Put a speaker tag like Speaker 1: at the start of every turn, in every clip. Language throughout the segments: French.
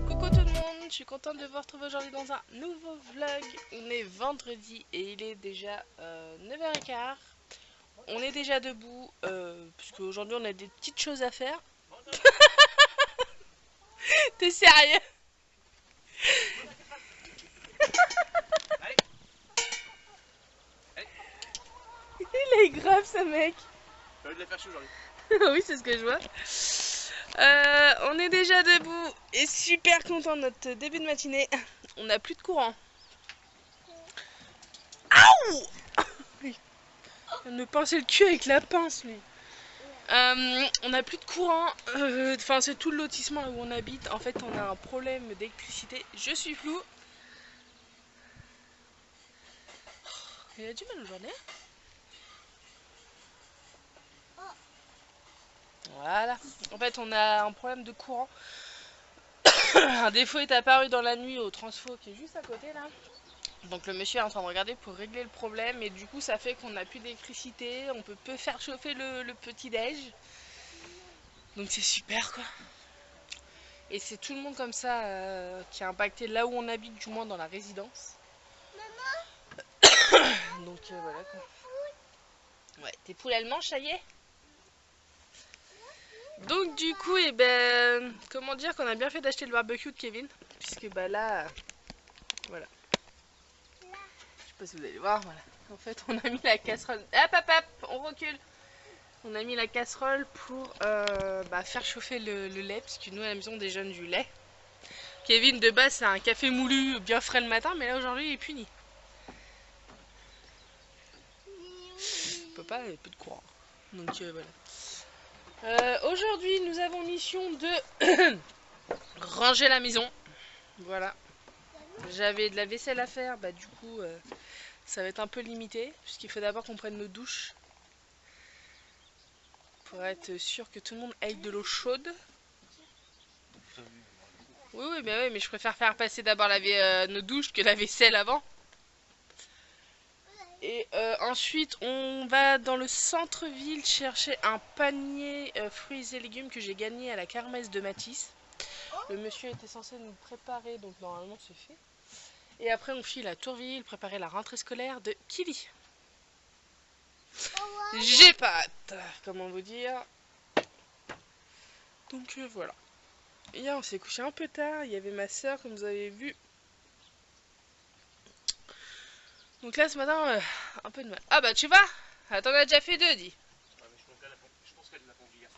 Speaker 1: Coucou tout le monde, je suis contente de vous retrouver aujourd'hui dans un nouveau vlog. On est vendredi et il est déjà 9h15. On est déjà debout puisque aujourd'hui on a des petites choses à faire. T'es sérieux? Il est grave ce mec.
Speaker 2: J'ai envie de la faire chaud aujourd'hui.
Speaker 1: Oui, c'est ce que je vois. On est déjà debout et super content de notre début de matinée. On n'a plus de courant. Aouh! Il vient de me pincer le cul avec la pince lui. On n'a plus de courant. Enfin, c'est tout le lotissement là où on habite. En fait, on a un problème d'électricité. Je suis floue. Il a du mal aujourd'hui. Voilà. En fait, on a un problème de courant. Un défaut est apparu dans la nuit au transfo qui est juste à côté là. Donc le monsieur est en train de regarder pour régler le problème et du coup ça fait qu'on n'a plus d'électricité, on peut peu faire chauffer le petit déj. Donc c'est super quoi. Et c'est tout le monde comme ça qui a impacté là où on habite, du moins dans la résidence. Donc voilà quoi. Ouais, tes poules elles mangent, ça y est. Donc du coup, et ben, comment dire qu'on a bien fait d'acheter le barbecue de Kevin. Puisque bah là, voilà. Je sais pas si vous allez voir, voilà. En fait on a mis la casserole. Hop hop hop, on recule. On a mis la casserole pour faire chauffer le lait. Puisque nous à la maison on déjeune du lait. Kevin de base c'est un café moulu bien frais le matin, mais là aujourd'hui il est puni. Papa avait peu de courant. Donc voilà. Aujourd'hui nous avons mission de ranger la maison. Voilà. J'avais de la vaisselle à faire, bah du coup ça va être un peu limité. Puisqu'il faut d'abord qu'on prenne nos douches. Pour être sûr que tout le monde ait de l'eau chaude. Oui, mais je préfère faire passer d'abord nos douches que la vaisselle avant. Et ensuite, on va dans le centre-ville chercher un panier fruits et légumes que j'ai gagné à la kermesse de Matisse. Le monsieur était censé nous préparer, donc normalement c'est fait. Et après, on file à Tourville préparer la rentrée scolaire de Kili. J'ai pas hâte, comment vous dire. Donc voilà. Hier, on s'est couché un peu tard. Il y avait ma soeur, comme vous avez vu. Donc là, ce matin, un peu de mal. Ah bah tu vas. T'en as déjà fait 2, dis.
Speaker 2: Ouais, mais je pense qu'elle l'a conduit hier.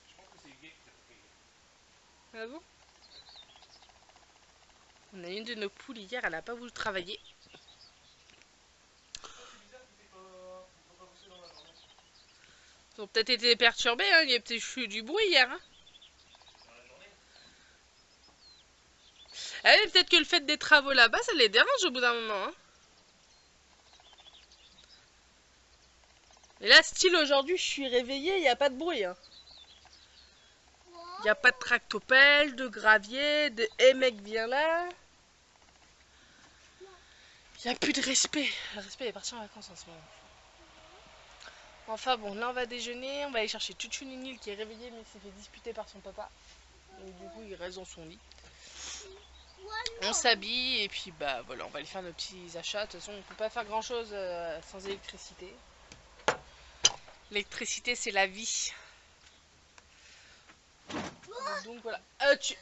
Speaker 2: Je pense que c'est Huguet qui l'a fait hier.
Speaker 1: Ah bon? On a une de nos poules hier, elle a pas voulu travailler. Ils ont peut-être été perturbés, hein. Il y a peut-être eu du bruit hier. Hein. Ah oui, peut-être que le fait des travaux là-bas, ça les dérange au bout d'un moment. Hein. Et là, style aujourd'hui, je suis réveillée, il n'y a pas de bruit. Hein. Il n'y a pas de tractopelle, de gravier, de hey mec viens là. Il n'y a plus de respect. Le respect est parti en vacances en ce moment. Enfin bon, là on va déjeuner, on va aller chercher Tchouchouninil qui est réveillé mais s'est fait disputer par son papa. Donc du coup il reste dans son lit. On s'habille et puis bah voilà, on va aller faire nos petits achats. De toute façon on peut pas faire grand chose sans électricité. L'électricité c'est la vie. Donc voilà.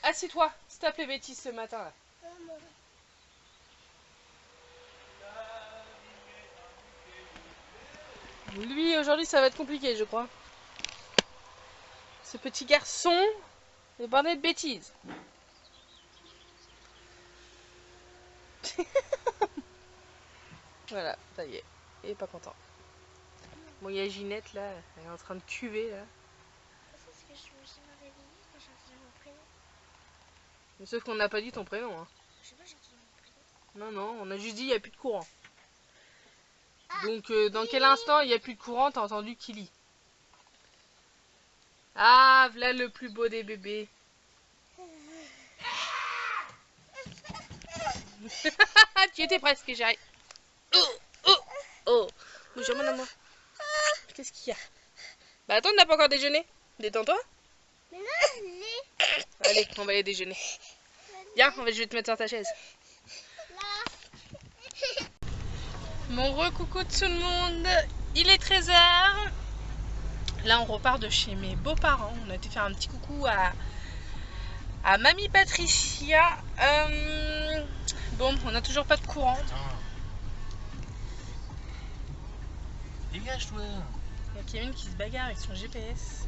Speaker 1: Assieds-toi, s'il te plaît bêtise ce matin là. Lui aujourd'hui ça va être compliqué je crois. Ce petit garçon est bordé de bêtises. Voilà, ça y est, il est pas content. Bon, il y a Ginette là, elle est en train de cuver là.
Speaker 3: C'est que je me suis réveillée quand j'ai entendu mon prénom.
Speaker 1: Mais sauf qu'on n'a pas dit ton prénom. Hein.
Speaker 3: Je sais pas, j'ai entendu mon prénom.
Speaker 1: Non, on a juste dit il n'y a plus de courant. Donc dans quel instant il n'y a plus de courant, t'as entendu Kili. Ah, voilà le plus beau des bébés. Tu étais presque, j'arrive. Oh. Bonjour mon amour. Qu'est-ce qu'il y a? Bah attends, on n'a pas encore déjeuné. Détends-toi.
Speaker 3: Mais non,
Speaker 1: Allez, on va aller déjeuner. Viens, je vais te mettre sur ta chaise. Mon re-coucou de tout le monde. Il est 13h. Là, on repart de chez mes beaux-parents. On a été faire un petit coucou à Mamie Patricia. Bon, on n'a toujours pas de courant.
Speaker 2: Dégage-toi.
Speaker 1: Il y a Kevin qui se bagarre avec son GPS.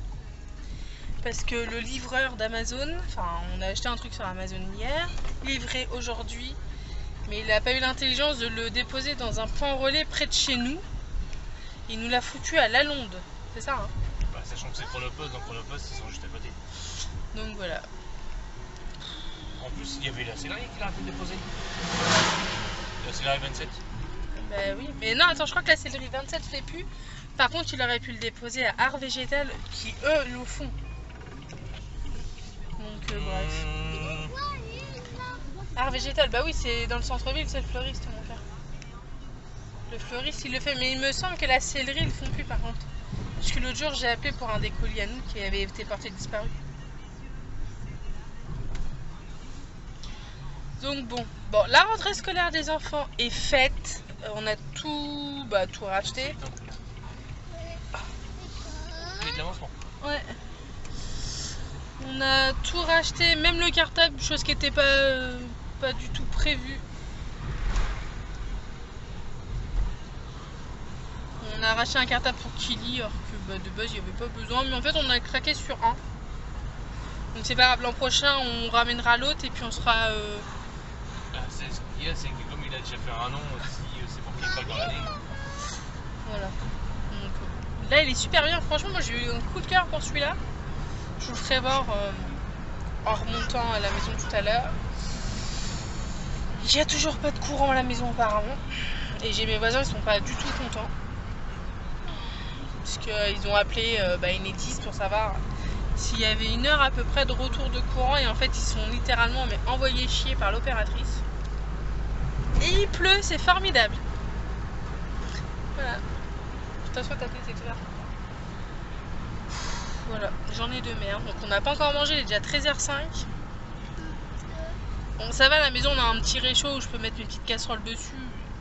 Speaker 1: Parce que le livreur d'Amazon, enfin, on a acheté un truc sur Amazon hier, livré aujourd'hui, mais il n'a pas eu l'intelligence de le déposer dans un point relais près de chez nous. Il nous l'a foutu à Lalonde. C'est ça, hein?
Speaker 2: Bah, sachant que c'est Chronopost, donc Chronopost ils sont juste à côté.
Speaker 1: Donc voilà.
Speaker 2: En plus, il y avait la céleri qui l'a fait déposer. La céleri 27.
Speaker 1: Bah oui, mais non, attends, je crois que la céleri 27 fait plus. Par contre, il aurait pu le déposer à Art Végétal, qui eux le font. Donc bref. Art Végétal, bah oui, c'est dans le centre-ville, c'est le fleuriste, mon frère. Le fleuriste, il le fait, mais il me semble que la céleri, ils le font plus par contre. Parce que l'autre jour, j'ai appelé pour un des colis à nous qui avait été porté disparu. Donc bon, la rentrée scolaire des enfants est faite. On a tout racheté.
Speaker 2: Il y a de l'avancement.
Speaker 1: Ouais. On a tout racheté, même le cartable, chose qui n'était pas du tout prévue. On a racheté un cartable pour Kili, alors que de base il n'y avait pas besoin. Mais en fait on a craqué sur un. Donc c'est pas grave, l'an prochain on ramènera l'autre et puis on sera...
Speaker 2: Ce qu'il y a, c'est que comme il a déjà fait un an, si c'est pour qu'il craque dans l'année.
Speaker 1: Voilà. Donc, là il est super bien, franchement moi j'ai eu un coup de cœur pour celui-là. Je vous le ferai voir en remontant à la maison tout à l'heure. Il n'y a toujours pas de courant à la maison apparemment. Et j'ai mes voisins, ils sont pas du tout contents. Parce qu'ils ont appelé Enedis pour savoir s'il y avait une heure à peu près de retour de courant. Et en fait ils sont littéralement envoyés chier par l'opératrice. Et il pleut, c'est formidable. Voilà. Je t'assois ta tête, c'est clair. Voilà, j'en ai de merde. Donc on n'a pas encore mangé, il est déjà 13h05. Bon, ça va, à la maison on a un petit réchaud où je peux mettre une petite casserole dessus.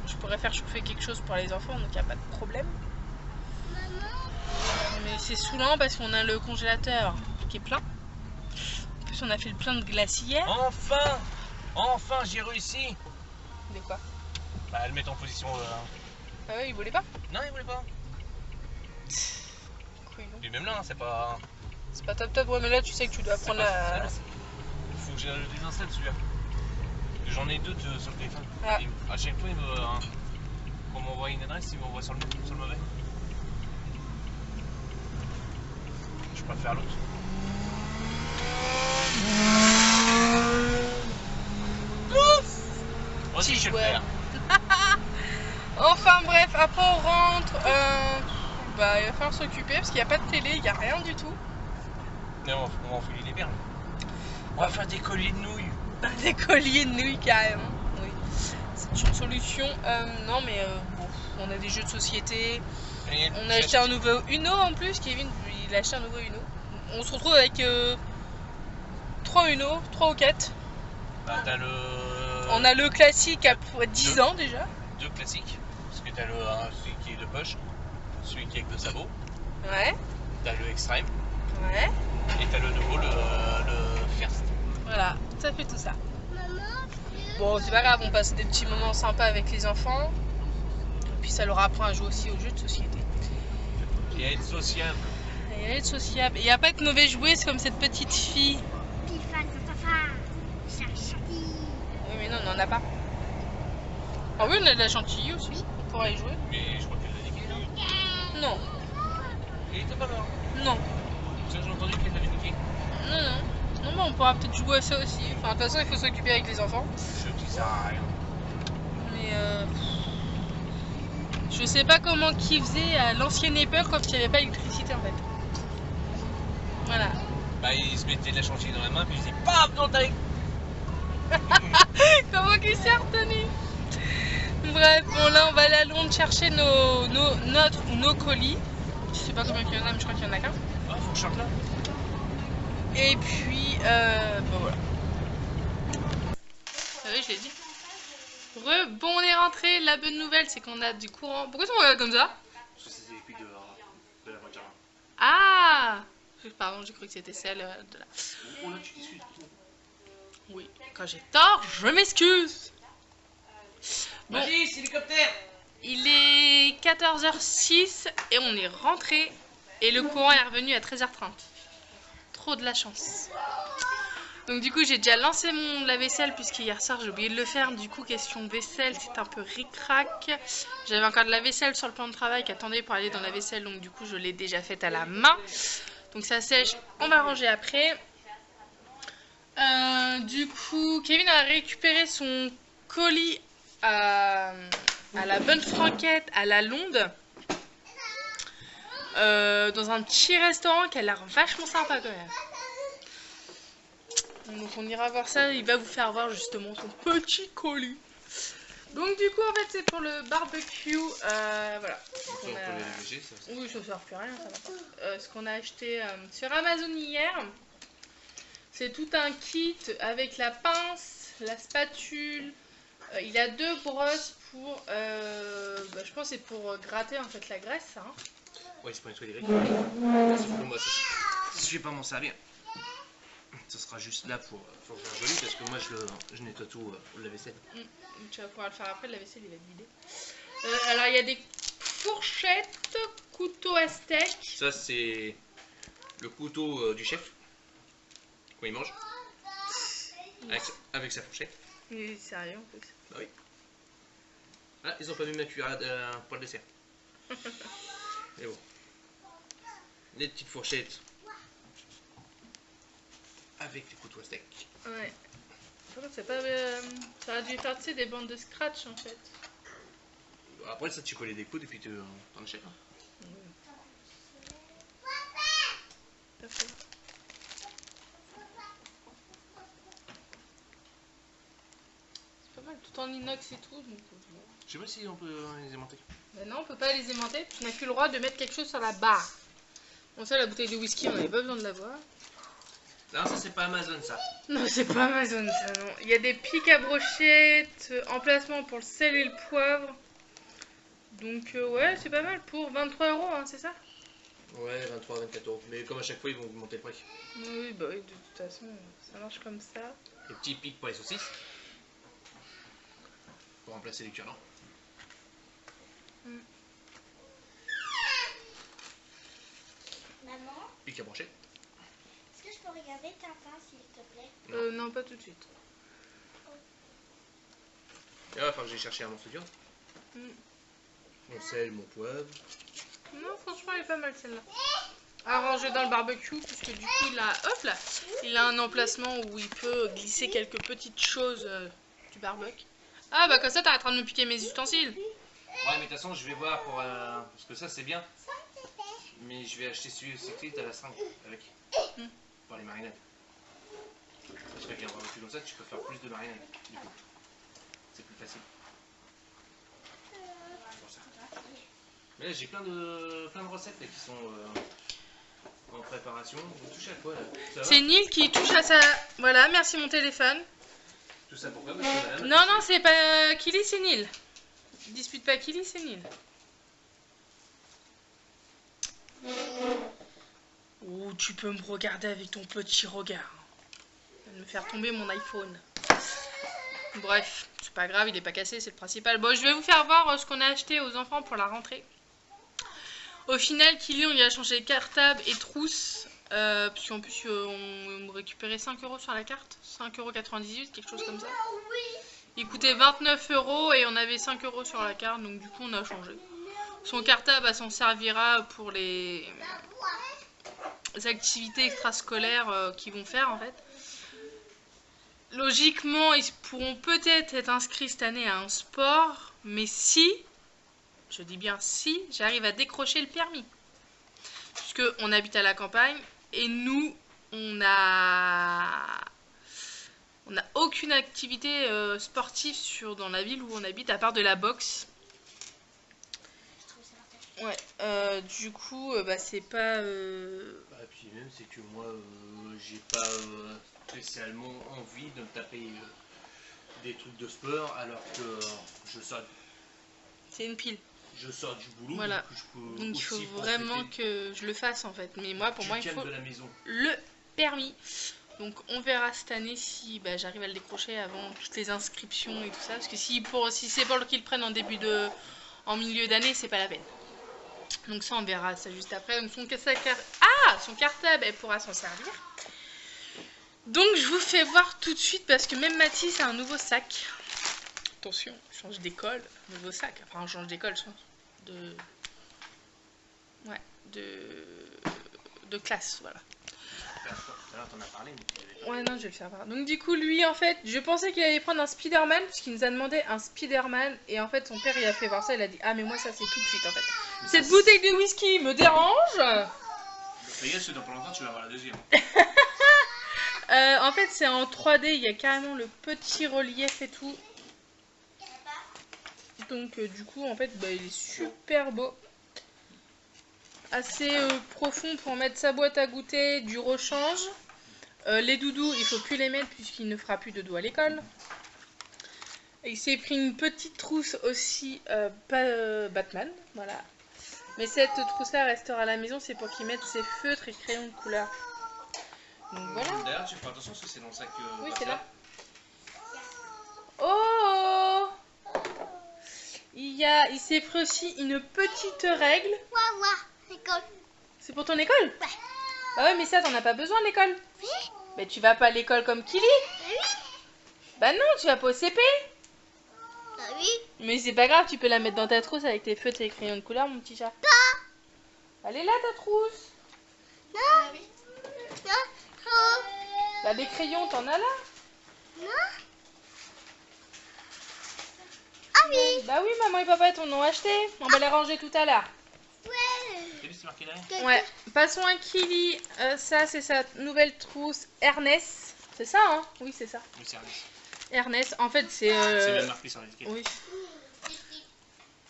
Speaker 1: Je pourrais faire chauffer quelque chose pour les enfants, donc il n'y a pas de problème. Mais c'est saoulant parce qu'on a le congélateur qui est plein. En plus on a fait le plein de glace hier.
Speaker 2: Enfin j'ai réussi.
Speaker 1: De quoi?
Speaker 2: Bah le mettre en position...
Speaker 1: Ah ouais, il voulait pas?
Speaker 2: Non, il voulait pas.
Speaker 1: Couillon.
Speaker 2: Et même là, c'est pas...
Speaker 1: C'est pas top top, ouais mais là tu sais que tu dois prendre la...
Speaker 2: Il faut que je le désinstalle celui-là. J'en ai deux sur le téléphone.
Speaker 1: Ah.
Speaker 2: Et à chaque fois, quand on m'envoie une adresse, il m'envoie sur le mauvais. Je préfère l'autre. Moi aussi, je sais le faire.
Speaker 1: Enfin bref, après on rentre. Il va falloir s'occuper parce qu'il n'y a pas de télé, il n'y a rien du tout.
Speaker 2: Mais on va enfiler les perles. On va faire des colliers de nouilles.
Speaker 1: Des colliers de nouilles carrément. Oui. C'est une solution. Non mais bon, on a des jeux de société. On a acheté un nouveau Uno en plus. Kevin, il a acheté un nouveau Uno. On se retrouve avec 3 Uno, 3 ou 4.
Speaker 2: Bah, t'as
Speaker 1: On a le classique à 10 ans déjà.
Speaker 2: Deux classiques. Parce que t'as celui qui est de poche, celui qui est avec le sabot.
Speaker 1: Ouais.
Speaker 2: T'as le extrême.
Speaker 1: Ouais.
Speaker 2: Et t'as le nouveau, le first.
Speaker 1: Voilà, ça fait tout ça. Bon, c'est pas grave, on passe des petits moments sympas avec les enfants. Et puis ça leur apprend à jouer aussi aux jeux de société.
Speaker 2: Et à être sociable.
Speaker 1: Et à être sociable. Et à pas être mauvais jouet, c'est comme cette petite fille. Oui, mais non, on n'en a pas. Ah oui, on a de la chantilly aussi. On pourra y jouer.
Speaker 2: Mais je crois qu'elle l'a dit.
Speaker 1: Non.
Speaker 2: Il était pas mort.
Speaker 1: Non.
Speaker 2: Ça, j'ai entendu qu'il l'avait niqué.
Speaker 1: Non. Non, mais on pourra peut-être jouer à ça aussi. Enfin, de toute façon, il faut s'occuper avec les enfants.
Speaker 2: Je dis ça à rien.
Speaker 1: Mais je sais pas comment qu'ils faisaient à l'ancienne époque quand il n'y avait pas d'électricité en fait. Voilà.
Speaker 2: Bah, il se mettait de la chantilly dans la main, puis il faisait PAF dans ta.
Speaker 1: Comment qu'il s'est retenu? Bref, bon là on va aller à Londres chercher nos colis. Je sais pas combien il y en a, mais je crois qu'il y en a qu'un.
Speaker 2: Ah, faut que je chante là.
Speaker 1: Et puis, bon voilà. Ah oui, je l'ai dit. Bon, on est rentré. La bonne nouvelle, c'est qu'on a du courant. Pourquoi tu me regardes comme ça?
Speaker 2: Parce que c'est les pics de la voiture.
Speaker 1: Ah! Pardon, j'ai cru que c'était celle de là.
Speaker 2: Oh là, tu t'excuses.
Speaker 1: Oui, quand j'ai tort, je m'excuse. Bon,
Speaker 2: Vas-y, c'est l'hélicoptère.
Speaker 1: il est 14h06 et on est rentré. Et le courant est revenu à 13h30. Trop de la chance. Donc du coup j'ai déjà lancé mon lave-vaisselle puisque hier soir j'ai oublié de le faire. Du coup question vaisselle c'est un peu ric-rac. J'avais encore de la vaisselle sur le plan de travail qui attendait pour aller dans la vaisselle. Donc du coup je l'ai déjà faite à la main. Donc ça sèche, on va ranger après. Du coup Kevin a récupéré son colis à la bonne franquette à la Londe. Dans un petit restaurant qui a l'air vachement sympa quand même. Donc on ira voir ça, il va vous faire voir justement son petit colis. Donc du coup en fait c'est pour le barbecue, voilà. Oui, ça sert plus à rien, ça va pas. Ce qu'on a acheté sur Amazon hier, c'est tout un kit avec la pince, la spatule. Il a 2 brosses pour, je pense c'est pour gratter en fait la graisse, hein.
Speaker 2: Ouais, c'est pour nettoyer les grilles. C'est pour moi, ça. Si je vais pas m'en servir, ça sera juste là pour faire joli parce que moi je nettoie tout le lave-vaisselle.
Speaker 1: Tu vas pouvoir le faire après, le lave-vaisselle il va être vidé. Alors il y a des fourchettes, couteau à steak.
Speaker 2: Ça c'est le couteau du chef quand il mange avec sa fourchette.
Speaker 1: Il est sérieux en plus.
Speaker 2: Bah oui. Ah, ils ont pas vu ma cuillère pour le dessert. Mais bon. Les petites fourchettes avec les couteaux à steak.
Speaker 1: Ouais. Par contre, c'est pas. Ça aurait dû faire, tu sais, des bandes de scratch en fait.
Speaker 2: Après, ça, tu colles des coudes et puis t'en achètes. Hein.
Speaker 1: Parfait. C'est pas mal, tout en inox et tout. Donc,
Speaker 2: je sais pas si on peut les aimanter.
Speaker 1: Ben non, on peut pas les aimanter. Tu n'as que le droit de mettre quelque chose sur la barre. Bon, ça, la bouteille de whisky, on n'avait pas besoin de la voir.
Speaker 2: Non, ça, c'est pas Amazon, ça.
Speaker 1: Non, c'est pas Amazon, ça, non. Il y a des pics à brochettes, emplacement pour le sel et le poivre. Donc, ouais, c'est pas mal pour 23 €, hein, c'est ça?
Speaker 2: Ouais, 23, 24 €. Mais comme à chaque fois, ils vont augmenter le prix.
Speaker 1: Oui, bah oui, de toute façon, ça marche comme ça.
Speaker 2: Les petits pics pour les saucisses. Pour remplacer les cure-dents.
Speaker 3: Maman,
Speaker 2: Pics à brochettes.
Speaker 3: est-ce que je peux regarder Tintin s'il te plaît?
Speaker 1: Non, pas tout de suite.
Speaker 2: Et là, il va falloir que j'aille chercher un morceau de viande. Mon sel, mon poivre.
Speaker 1: Non, franchement, elle est pas mal celle-là. À ranger dans le barbecue, puisque du coup, il a, hop là, il a un emplacement où il peut glisser quelques petites choses du barbecue. Ah, bah comme ça, t'arrêteras de me piquer mes ustensiles.
Speaker 2: Ouais, mais de toute façon, je vais voir pour. Parce que ça, c'est bien. Mais je vais acheter celui secret à la seringue avec. Pour les marinades. Je fais qu'un barbecue comme ça, tu peux faire plus de marinades. Du coup, c'est plus facile. Pour ça. Mais là, j'ai plein de recettes là, qui sont en préparation. Vous touchez à quoi là?
Speaker 1: C'est Neil qui touche à sa... Voilà, merci mon téléphone.
Speaker 2: Tout ça pourquoi? Parce que madame...
Speaker 1: Non, non, c'est pas Kili, c'est Neil. Dispute pas Kili, c'est Neil. Oh, tu peux me regarder avec ton petit regard. Tu vas me faire tomber mon iPhone. Bref, c'est pas grave, il est pas cassé, c'est le principal. Bon, je vais vous faire voir ce qu'on a acheté aux enfants pour la rentrée. Au final, Kili, on lui a changé cartable et trousse. Puisqu'en plus, on récupérait 5 € sur la carte. 5,98 €, quelque chose comme ça. Il coûtait 29 € et on avait 5 € sur la carte, donc du coup, on a changé. Son cartable, elle s'en servira pour les activités extrascolaires qu'ils vont faire en fait. Logiquement, ils pourront peut-être être inscrits cette année à un sport, mais si, je dis bien si, j'arrive à décrocher le permis. Puisque on habite à la campagne et nous, on n'a aucune activité sportive dans la ville où on habite à part de la boxe. Ouais, du coup, bah, c'est pas.
Speaker 2: Et puis même, c'est que moi, j'ai pas spécialement envie de me taper des trucs de sport alors que
Speaker 1: C'est une pile.
Speaker 2: je sors du boulot.
Speaker 1: Voilà. Donc il faut vraiment que je le fasse en fait. Mais moi, pour moi, il faut
Speaker 2: de la maison.
Speaker 1: le permis. Donc on verra cette année si bah, j'arrive à le décrocher avant toutes les inscriptions et tout ça. Parce que si c'est pour qu'ils le prennent en milieu d'année, c'est pas la peine. Donc ça on verra ça juste après. Donc son cartable, elle pourra s'en servir. Donc je vous fais voir tout de suite parce que même Mathis a un nouveau sac. Attention, change d'école, nouveau sac. Enfin, on change d'école, de classe, voilà.
Speaker 2: T'en as parlé, mais
Speaker 1: ouais, non, je vais le faire voir. Donc du coup, lui, en fait, je pensais qu'il allait prendre un Spider-Man, puisqu'il nous a demandé un Spider-Man, et en fait, son père, il a fait voir ça, il a dit, ah, mais moi, ça, c'est tout de suite, en fait. Mais cette bouteille de whisky me dérange.
Speaker 2: Ça y est, c'est dans pas longtemps, tu vas avoir la deuxième.
Speaker 1: En fait, c'est en 3D, il y a carrément le petit relief et tout. Donc, du coup, en fait, bah, il est super beau. Assez profond pour mettre sa boîte à goûter, du rechange. Les doudous, il faut plus les mettre puisqu'il ne fera plus de dos à l'école. Il s'est pris une petite trousse aussi, Batman, voilà. Mais cette trousse-là restera à la maison, c'est pour qu'il mette ses feutres et crayons de couleur. Donc voilà.
Speaker 2: D'ailleurs, tu fais attention parce que c'est dans le sac.
Speaker 1: Oui, c'est là. Oh! Il s'est pris aussi une petite règle.
Speaker 3: L'école.
Speaker 1: C'est pour ton école?
Speaker 3: Ouais.
Speaker 1: Bah ouais, mais ça, t'en as pas besoin l'école.
Speaker 3: Oui.
Speaker 1: Mais tu vas pas à l'école comme Kili.
Speaker 3: Oui.
Speaker 1: Bah non, tu vas pas au CP.
Speaker 3: Bah oui.
Speaker 1: Mais c'est pas grave, tu peux la mettre dans ta trousse avec tes feutres et tes crayons de couleur, mon petit chat. Elle est là, ta trousse.
Speaker 3: Non. Non. Oh.
Speaker 1: Bah les crayons, t'en as là.
Speaker 3: Non. Ah oui.
Speaker 1: Bah oui, maman et papa t'en ont acheté. On va les ranger tout à l'heure.
Speaker 3: Ouais.
Speaker 2: T'as vu, c'est marqué derrière?
Speaker 1: Ouais. Passons à Kili. Ça, c'est sa nouvelle trousse Ernest. C'est ça, hein? Oui, c'est ça.
Speaker 2: Le service.
Speaker 1: Ernest. En fait, c'est...
Speaker 2: C'est même marqué sur l'étiquette.
Speaker 1: Oui.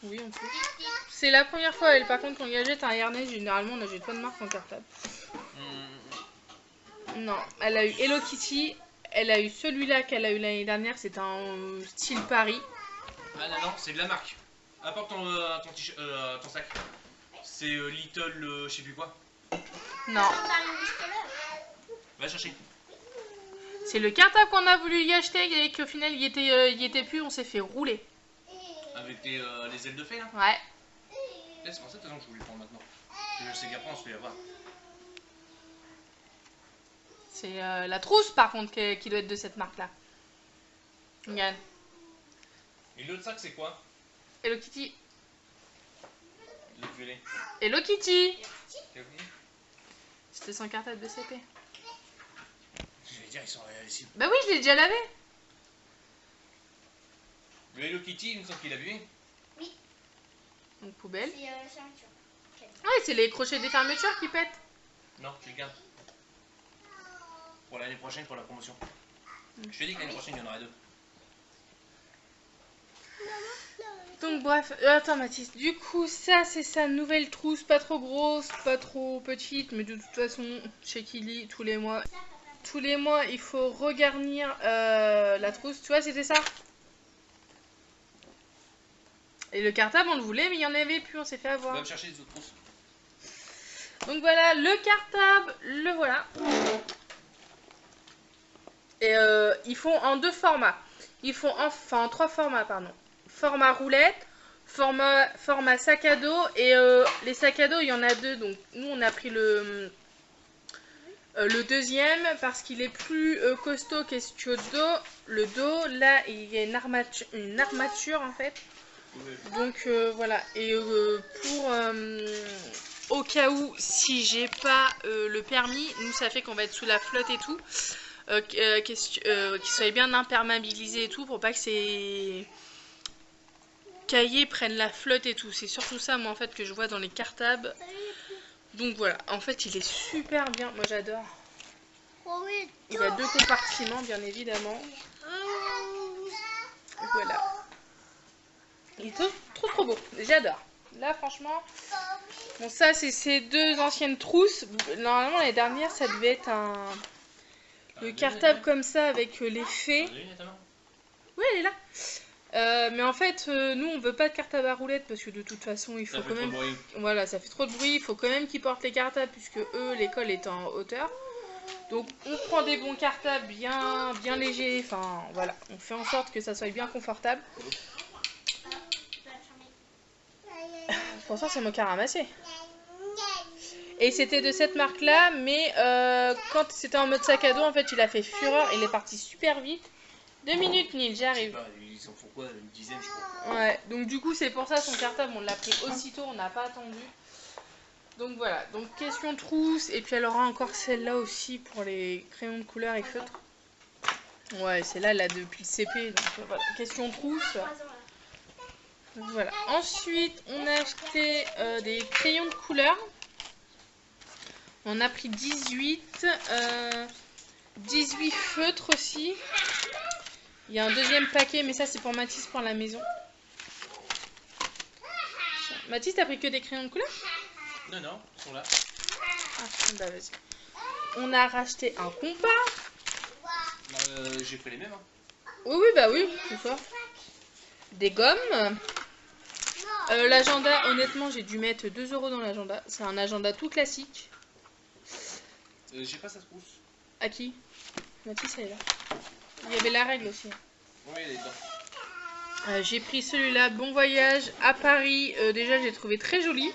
Speaker 1: Oui, on peut. C'est la première fois, elle, par contre, qu'on y achète un Ernest. Généralement, on n'achète pas de marque en cartable. Non, elle a eu Hello Kitty. Elle a eu celui-là qu'elle a eu l'année dernière. C'est un style Paris.
Speaker 2: Ah non, non, c'est de la marque. Apporte ton sac. C'est Little, je sais plus quoi.
Speaker 1: Non.
Speaker 2: Va chercher.
Speaker 1: C'est le cartable qu'on a voulu y acheter et qu'au final, il était plus. On s'est fait rouler.
Speaker 2: Avec les ailes de fée là?
Speaker 1: Ouais.
Speaker 2: C'est pour ça que je voulais le prendre maintenant. Je sais qu'après on se fait avoir.
Speaker 1: C'est la trousse par contre qui doit être de cette marque là. Regarde.
Speaker 2: Et l'autre sac c'est quoi?
Speaker 1: Hello Kitty.
Speaker 2: Le violet.
Speaker 1: Hello Kitty.
Speaker 2: T'as oublié?
Speaker 1: C'était son cartable de CP.
Speaker 2: Je vais dire, ils sont ici.
Speaker 1: Bah oui, je l'ai déjà lavé.
Speaker 2: Le Hello Kitty, il me semble qu'il a vu.
Speaker 3: Oui.
Speaker 1: Donc poubelle.
Speaker 3: C'est la fermeture.
Speaker 1: Ouais, c'est les crochets des fermetures qui pètent.
Speaker 2: Non, je les garde. Pour l'année prochaine, pour la promotion. Je te dis que l'année prochaine, il y en aura deux.
Speaker 1: Donc bref, attends Mathis, du coup ça c'est sa nouvelle trousse, pas trop grosse, pas trop petite, mais de toute façon chez Kili tous les mois il faut regarnir la trousse, tu vois c'était ça. Et le cartable on le voulait mais il y en avait plus, on s'est fait avoir.
Speaker 2: On va me chercher les autres trousses.
Speaker 1: Donc voilà, le cartable, le voilà. Et ils font en deux formats, ils font en trois formats pardon. Format roulette, format sac à dos et les sacs à dos il y en a deux donc nous on a pris le deuxième parce qu'il est plus costaud que le dos. Le dos là il y a une armature en fait Donc voilà, et pour au cas où si j'ai pas le permis, nous ça fait qu'on va être sous la flotte et tout, qu'il soit bien imperméabilisé et tout pour pas que ces cahiers prennent la flotte et tout. C'est surtout ça moi en fait que je vois dans les cartables. Donc voilà, en fait il est super bien, moi j'adore. Il a 2 compartiments bien évidemment. Voilà. Il est trop beau, j'adore. Là franchement, bon ça c'est ces 2 anciennes trousses. Normalement l'année dernière ça devait être le cartable comme ça avec les fées. Oui elle est là. Mais en fait nous on veut pas de cartable à roulettes parce que de toute façon il faut quand même... Voilà, ça fait trop de bruit, il faut quand même qu'ils portent les cartables puisque eux l'école est en hauteur. Donc on prend des bons cartables bien légers, enfin voilà, on fait en sorte que ça soit bien confortable. Pour ça c'est moi qui ai ramassé. Et c'était de cette marque là, mais quand c'était en mode sac à dos en fait il a fait fureur, il est parti super vite. 2 minutes Nil, j'arrive.
Speaker 2: Ils en font quoi, une dizaine je crois.
Speaker 1: Ouais, donc du coup c'est pour ça son cartable on l'a pris aussitôt, on n'a pas attendu. Donc voilà, donc question trousse, et puis elle aura encore celle-là aussi pour les crayons de couleur et feutres. Ouais, c'est là depuis le CP, donc voilà, question trousse. Donc voilà, ensuite on a acheté des crayons de couleur. On a pris 18, 18 feutres aussi. Il y a un deuxième paquet, mais ça c'est pour Mathis pour la maison. Mathis, t'as pris que des crayons de couleur ?
Speaker 2: Non, non, ils sont là.
Speaker 1: Ah, bah vas-y. On a racheté un compas.
Speaker 2: J'ai pris les mêmes. Hein.
Speaker 1: Oui, bah oui, c'est ça. Des gommes. L'agenda, honnêtement, j'ai dû mettre 2 € dans l'agenda. C'est un agenda tout classique.
Speaker 2: J'ai pas sa trousse.
Speaker 1: À qui ? Mathis, elle est là. Il y avait la règle aussi.
Speaker 2: Oui, elle est dedans.
Speaker 1: J'ai pris celui-là, Bon Voyage à Paris. Déjà, j'ai trouvé très joli.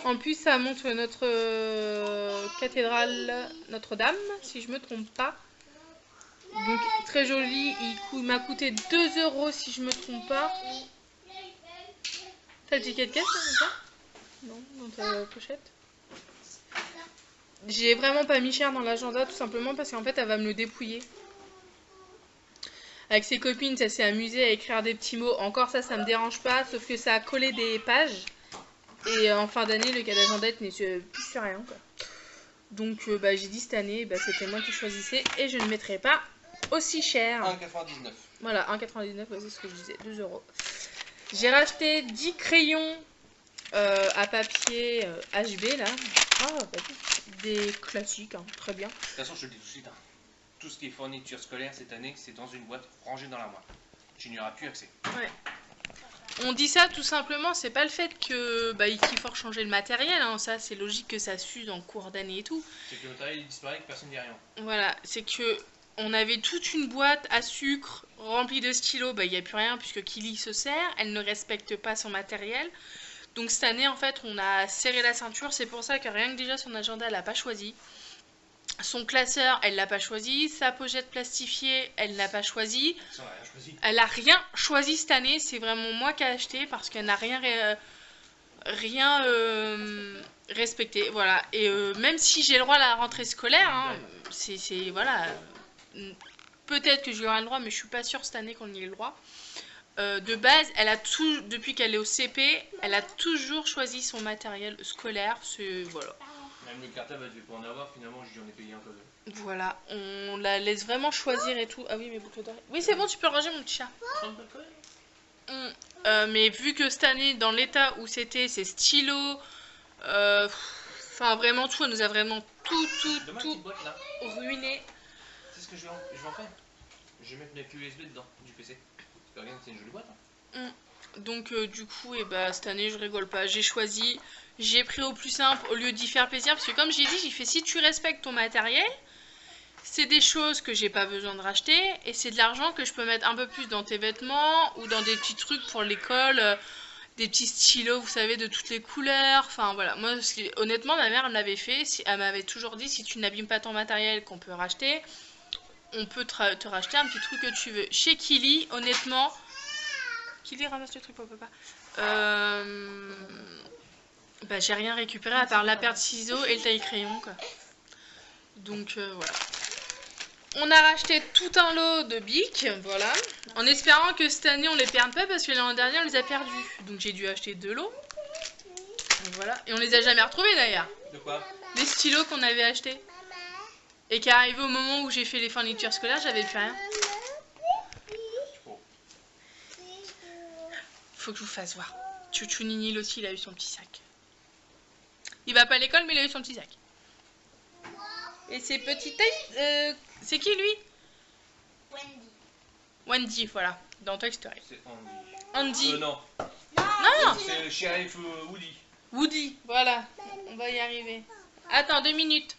Speaker 1: En plus, ça montre notre cathédrale Notre-Dame, si je me trompe pas. Donc, très joli. Il m'a coûté 2 € si je me trompe pas. T'as le ticket de caisse là, non, dans ta pochette. J'ai vraiment pas mis cher dans l'agenda, tout simplement parce qu'en fait, elle va me le dépouiller. Avec ses copines, ça s'est amusé à écrire des petits mots. Encore ça me dérange pas, sauf que ça a collé des pages. Et en fin d'année, le cas d'agenda n'est plus sur rien, quoi. Donc j'ai dit cette année, c'était moi qui choisissais et je ne mettrai pas aussi cher.
Speaker 2: 1,99.
Speaker 1: Voilà, 1,99, c'est ce que je disais, 2 €. J'ai racheté 10 crayons à papier HB là. Des classiques, hein, très bien.
Speaker 2: De toute façon, je te le dis tout de suite, hein. Tout ce qui est fourniture scolaire cette année, c'est dans une boîte rangée dans l'armoire. Tu n'y auras plus accès.
Speaker 1: Ouais. On dit ça tout simplement, c'est pas le fait que qu'il faut changer le matériel, hein, ça c'est logique que ça s'use en cours d'année et tout.
Speaker 2: C'est que le matériel disparaît, que personne n'y a rien.
Speaker 1: Voilà, c'est que on avait toute une boîte à sucre remplie de stylos, il n'y a plus rien puisque Kili se sert, elle ne respecte pas son matériel. Donc cette année en fait on a serré la ceinture, c'est pour ça que rien que déjà son agenda elle l'a pas choisi. Son classeur, elle l'a pas choisi. Sa pochette plastifiée, elle l'a pas choisi. Elle a rien choisi cette année. C'est vraiment moi qui ai acheté parce qu'elle n'a rien respecté. Voilà. Et même si j'ai le droit à la rentrée scolaire, hein, c'est voilà. Peut-être que j'aurai le droit, mais je suis pas sûre cette année qu'on y ait le droit. De base, elle a tout, depuis qu'elle est au CP, elle a toujours choisi son matériel scolaire. C'est voilà.
Speaker 2: Même le cartable, elle devait pas en avoir, finalement, j'en ai payé un peu.
Speaker 1: Voilà, on la laisse vraiment choisir et tout. Ah oui, mes boucles d'oreilles. Oui, c'est bon, tu peux ranger mon petit chat. Mais vu que cette année, dans l'état où c'était, c'est stylo, enfin vraiment tout, elle nous a vraiment tout
Speaker 2: boîte, là.
Speaker 1: ruiné.
Speaker 2: C'est ce que je vais en faire. Je vais mettre mes clés USB dedans, du PC. Regarde, c'est une jolie boîte. Hein.
Speaker 1: Donc du coup, cette année, je rigole pas. J'ai choisi, j'ai pris au plus simple au lieu d'y faire plaisir. Parce que comme j'ai dit, j'ai fait si tu respectes ton matériel, c'est des choses que j'ai pas besoin de racheter. Et c'est de l'argent que je peux mettre un peu plus dans tes vêtements ou dans des petits trucs pour l'école. Des petits stylos, vous savez, de toutes les couleurs. Enfin voilà, moi honnêtement, ma mère elle m'avait fait. Elle m'avait toujours dit, si tu n'abîmes pas ton matériel qu'on peut racheter, on peut te racheter un petit truc que tu veux. Chez Kili, honnêtement... Qui ramasse le truc pour papa. Bah, j'ai rien récupéré à part la paire de ciseaux et le taille-crayon, quoi. Donc, voilà. On a racheté tout un lot de bics, voilà. En espérant que cette année, on les perde pas parce que l'an dernier, on les a perdus. Donc, j'ai dû acheter 2 lots. Donc, voilà. Et on les a jamais retrouvés, d'ailleurs.
Speaker 2: De quoi?
Speaker 1: Les stylos qu'on avait achetés. Et qui est arrivé au moment où j'ai fait les fournitures scolaires, j'avais plus rien. Faut que je vous fasse voir. Chouchou Ninil aussi, il a eu son petit sac. Il va pas à l'école, mais il a eu son petit sac. Et ses petites tailles, c'est qui lui?
Speaker 3: Wendy.
Speaker 1: Wendy, voilà, dans Toy Story.
Speaker 2: C'est Andy.
Speaker 1: Andy.
Speaker 2: Non.
Speaker 1: Non,
Speaker 2: C'est le shérif Woody.
Speaker 1: Woody, voilà. On va y arriver. Attends, 2 minutes.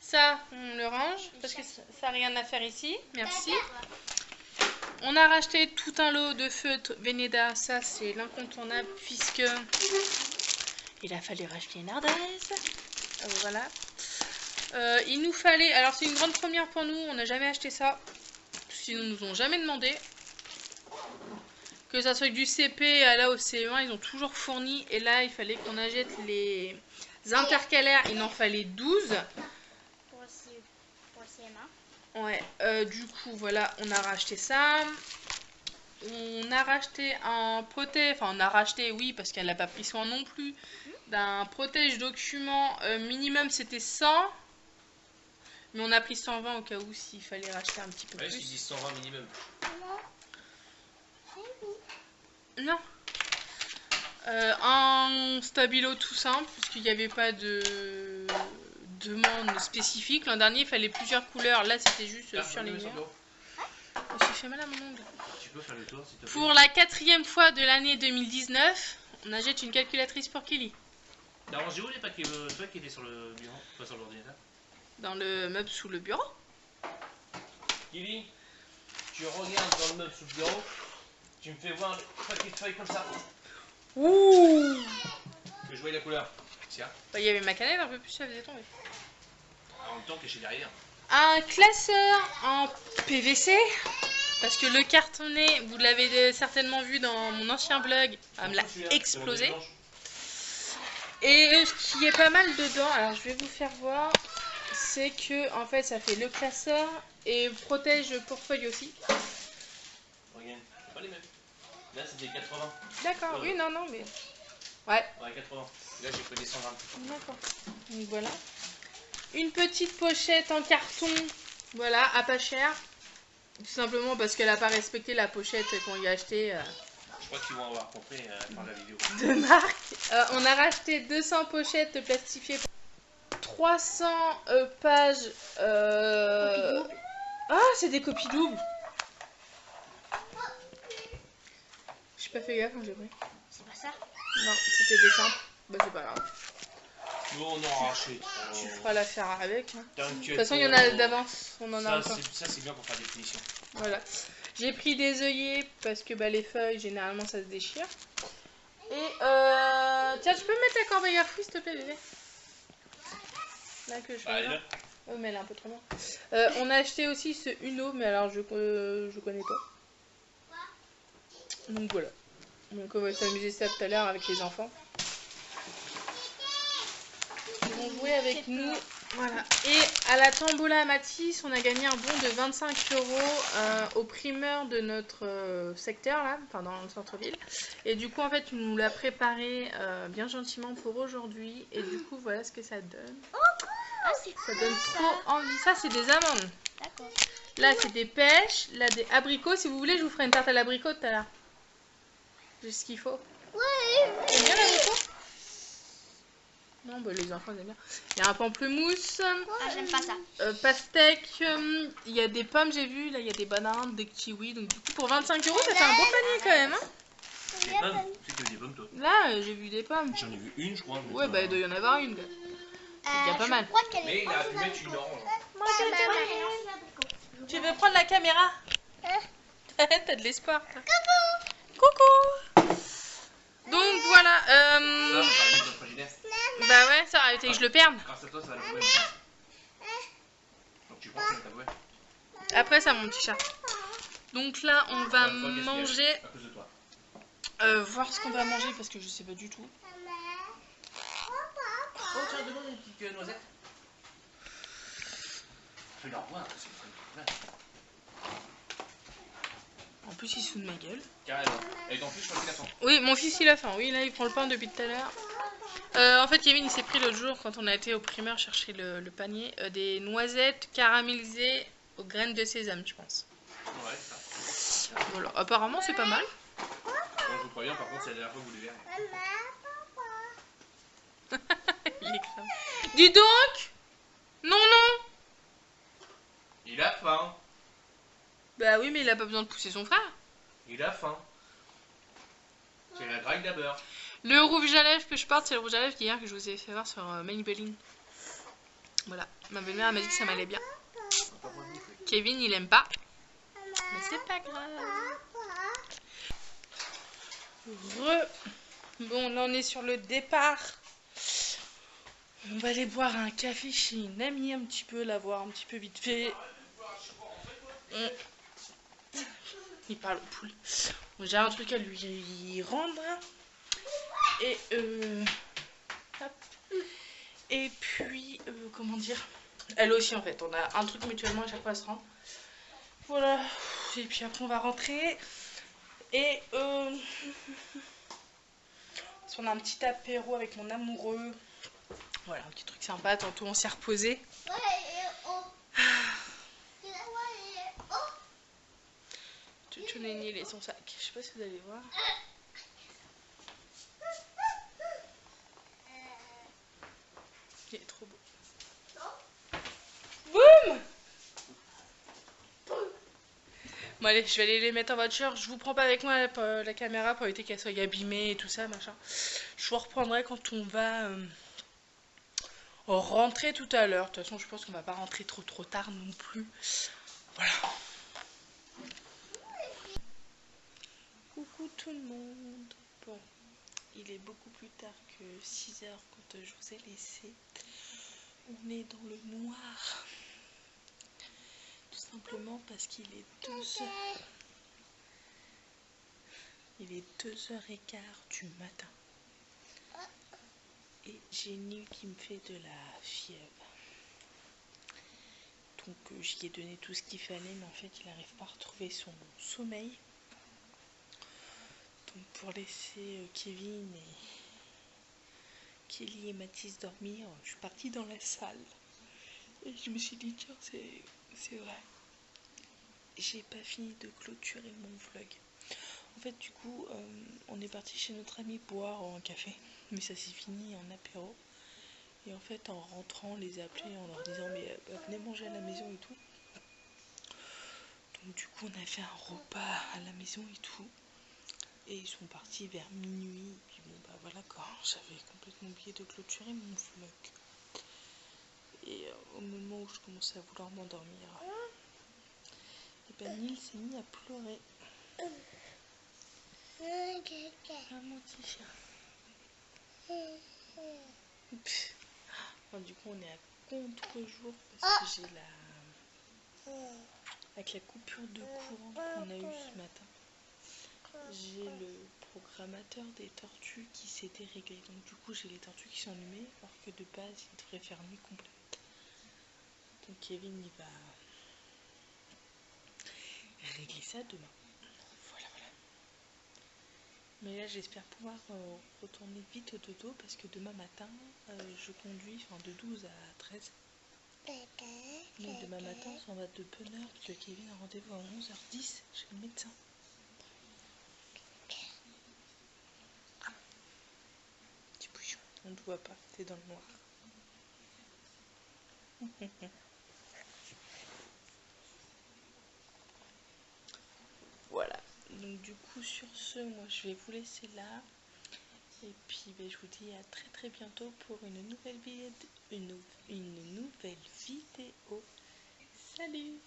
Speaker 1: Ça, on le range, parce que ça n'a rien à faire ici. Merci. On a racheté tout un lot de feutres Veneda. Ça, c'est l'incontournable, puisque il a fallu racheter une ardoise. Voilà. Il nous fallait... Alors, c'est une grande première pour nous. On n'a jamais acheté ça. Sinon, ils nous ont jamais demandé. Que ça soit du CP à là au CE1, ils ont toujours fourni. Et là, il fallait qu'on achète les intercalaires. Il en fallait 12.
Speaker 3: Pour le CM1.
Speaker 1: Ouais, du coup, voilà, on a racheté ça. On a racheté un protège, enfin on a racheté, oui, parce qu'elle n'a pas pris soin non plus, d'un protège document minimum c'était 100. Mais on a pris 120 au cas où s'il fallait racheter un petit peu
Speaker 2: Ouais,
Speaker 1: plus.
Speaker 2: je dis 120 minimum.
Speaker 1: Non. Un stabilo tout simple, puisqu'il n'y avait pas de demande spécifique. L'an dernier, il fallait plusieurs couleurs. Là, c'était juste sur les murs. Je me suis fait mal à mon ongle.
Speaker 2: Tu peux faire le tour, s'il te plaît.
Speaker 1: Pour la 4e fois de l'année 2019, on achète une calculatrice pour Kelly.
Speaker 2: T'as rangé où les paquets toi qui étais sur le bureau, pas sur l'ordinateur?
Speaker 1: Dans le meuble sous le bureau.
Speaker 2: Kelly, tu regardes dans le meuble sous le bureau, tu me fais voir le paquet de feuilles comme ça.
Speaker 1: Ouh!
Speaker 2: Que je voie la couleur. Tiens,
Speaker 1: Bah, il y avait ma canette un peu plus, ça faisait tomber.
Speaker 2: en même temps caché derrière.
Speaker 1: Un classeur en PVC. Parce que le cartonné, vous l'avez certainement vu dans mon ancien blog, me l'a explosé. Et ce qui est pas mal dedans, alors je vais vous faire voir, c'est que en fait ça fait le classeur et protège le portefeuille aussi.
Speaker 2: Regarde, c'est pas les mêmes. Là c'était 80.
Speaker 1: D'accord, oui, non, mais... Ouais.
Speaker 2: Ouais, 80. Là j'ai pris des 100 grammes.
Speaker 1: D'accord. Donc voilà. Une petite pochette en carton, voilà, à pas cher. Tout simplement parce qu'elle n'a pas respecté la pochette qu'on y a achetée.
Speaker 2: Je crois qu'ils vont avoir compris par la vidéo.
Speaker 1: De marque. On a racheté 200 pochettes plastifiées. 300 pages. Ah, c'est des copies doubles. J'ai pas fait gaffe quand j'ai pris.
Speaker 3: C'est pas ça?
Speaker 1: Non, c'était des simples. Bah, c'est pas grave.
Speaker 2: Nous on en a racheté.
Speaker 1: Tu feras l'affaire avec. Hein. De
Speaker 2: T'inquiète.
Speaker 1: toute façon, il y en a d'avance. On en a encore.
Speaker 2: Ça c'est bien pour faire des finitions.
Speaker 1: Voilà. J'ai pris des œillets parce que bah, les feuilles, généralement, ça se déchire. Et tiens, tu peux me mettre la corbeille à fruits, s'il te plaît, bébé? Là que je fais.
Speaker 2: Allez, là.
Speaker 1: Oh, mais elle est un peu trop loin. On a acheté aussi ce Uno, mais alors je connais pas. Donc voilà. Donc on va s'amuser ça tout à l'heure avec les enfants. Ils vont jouer avec nous. Voilà. Et à la Tombola Matisse, on a gagné un bon de 25 € au primeur de notre secteur, là, enfin dans le centre-ville. Et du coup, en fait, il nous l'a préparé bien gentiment pour aujourd'hui. Et du coup, voilà ce que ça donne.
Speaker 3: Ah, c'est
Speaker 1: Ça donne trop envie. Ça, c'est des amandes.
Speaker 3: D'accord.
Speaker 1: Là, c'est des pêches. Là, des abricots. Si vous voulez, je vous ferai une tarte à l'abricot tout à l'heure. J'ai ce qu'il faut.
Speaker 3: Ouais.
Speaker 1: T'aimes bien l'abricot? Non, bah les enfants ils aiment bien. Il y a un pamplemousse.
Speaker 3: Ah, j'aime pas ça.
Speaker 1: Pastèque. Il y a des pommes, j'ai vu. Là, il y a des bananes, des kiwis. Donc, du coup, pour 25 €, ça fait un beau panier quand même. Hein.
Speaker 2: Des pommes? C'est que des pommes toi?
Speaker 1: Là, j'ai vu des pommes.
Speaker 2: J'en ai vu une, je crois.
Speaker 1: Ouais, bah il doit y en avoir une. Il y a pas mal.
Speaker 3: Je crois qu'elle
Speaker 2: Mais
Speaker 3: est
Speaker 2: il a pu mettre une orange.
Speaker 1: Tu veux prendre la caméra? T'as de l'espoir. Coucou. Donc voilà.
Speaker 2: Ça, on va mettre dans le frigidaire.
Speaker 1: Bah ouais, ça aurait été que je le perde.
Speaker 2: Grâce à toi, ça va le jouer. Donc tu prends, tu mets ta bouée.
Speaker 1: Après ça, mon petit chat. Donc là, on va
Speaker 2: Encore une fois,
Speaker 1: manger.
Speaker 2: gaspillage, à cause de toi.
Speaker 1: Voir ce qu'on va manger parce que je sais pas du tout.
Speaker 2: Oh tiens, demande une petite noisette. Fais leur voir, c'est très bien.
Speaker 1: En plus il se fout de ma gueule.
Speaker 2: Carrément. Et ton fils, je crois qu'il a faim.
Speaker 1: Oui, mon fils il a faim. Oui, là il prend le pain depuis tout à l'heure. En fait, Kevin il s'est pris l'autre jour quand on a été au primaire chercher le panier des noisettes caramélisées aux graines de sésame, je pense.
Speaker 2: Ouais, ça.
Speaker 1: Voilà, apparemment c'est pas mal.
Speaker 2: Bon, je vous préviens, par contre, c'est la dernière fois que vous les verrez.
Speaker 1: Il est grave. Dis donc! Non, non!
Speaker 2: Il a faim.
Speaker 1: Bah oui, mais il a pas besoin de pousser son frère.
Speaker 2: Il a faim. C'est la drague d'abord.
Speaker 1: Le rouge à lèvres que je porte, c'est le rouge à lèvres qu'hier que je vous ai fait voir sur Maybelline. Voilà, ma belle-mère m'a dit que ça m'allait bien. Kevin, il aime pas. Mais c'est pas grave. Bon, là on est sur le départ. On va aller boire un café chez une amie un petit peu, la voir un petit peu vite fait. Il parle aux poules. Bon, j'ai un truc à lui rendre. Et hop. Et puis, comment dire, elle aussi en fait. On a un truc mutuellement à chaque fois à se rendre. Voilà. Et puis après on va rentrer. Et on a un petit apéro avec mon amoureux. Voilà, un petit truc sympa. Tantôt on s'est reposé. Tchounéni, il est son sac. Je sais pas si vous allez voir. Il est trop beau. Boum! Bon allez, je vais aller les mettre en voiture. Je vous prends pas avec moi la caméra pour éviter qu'elle soit abîmée et tout ça, machin. Je vous reprendrai quand on va rentrer tout à l'heure. De toute façon, je pense qu'on va pas rentrer trop tard non plus. Voilà. Coucou tout le monde. Bon, il est beaucoup plus tard que 6 h quand je vous ai laissé. On est dans le noir. Tout simplement parce qu'il est 2h. Il est 2h15 du matin. Et j'ai une nuit qui me fait de la fièvre. Donc j'y ai donné tout ce qu'il fallait, mais en fait il n'arrive pas à retrouver son sommeil. Donc pour laisser Kevin et Kelly et Mathis dormir, je suis partie dans la salle. Et je me suis dit tiens c'est vrai. J'ai pas fini de clôturer mon vlog. En fait du coup on est parti chez notre ami boire un café. Mais ça s'est fini en apéro. Et en fait en rentrant on les a appelés en leur disant mais venez manger à la maison et tout. Donc du coup on a fait un repas à la maison et tout. Et ils sont partis vers minuit. Et puis bon bah voilà quoi, j'avais complètement oublié de clôturer mon vlog. Et au moment où je commençais à vouloir m'endormir, et ben Neil s'est mis à pleurer. Ah mon petit chien. Enfin, du coup on est à contre-jour parce que j'ai avec la coupure de courant qu'on a eu ce matin. J'ai le programmateur des tortues qui s'est déréglé. Donc du coup j'ai les tortues qui sont allumées alors que de base il devrait faire nuit complète. Donc Kevin il va régler ça demain. Voilà. Mais là j'espère pouvoir retourner vite au dodo parce que demain matin je conduis de 12 à 13. Donc demain matin on s'en va de bonne heure parce que Kevin a rendez-vous à 11h10 chez le médecin. Petit bouchon, on ne te voit pas, t'es dans le noir. Voilà, donc du coup sur ce, moi je vais vous laisser là. Et puis je vous dis à très bientôt pour une nouvelle vidéo. Salut!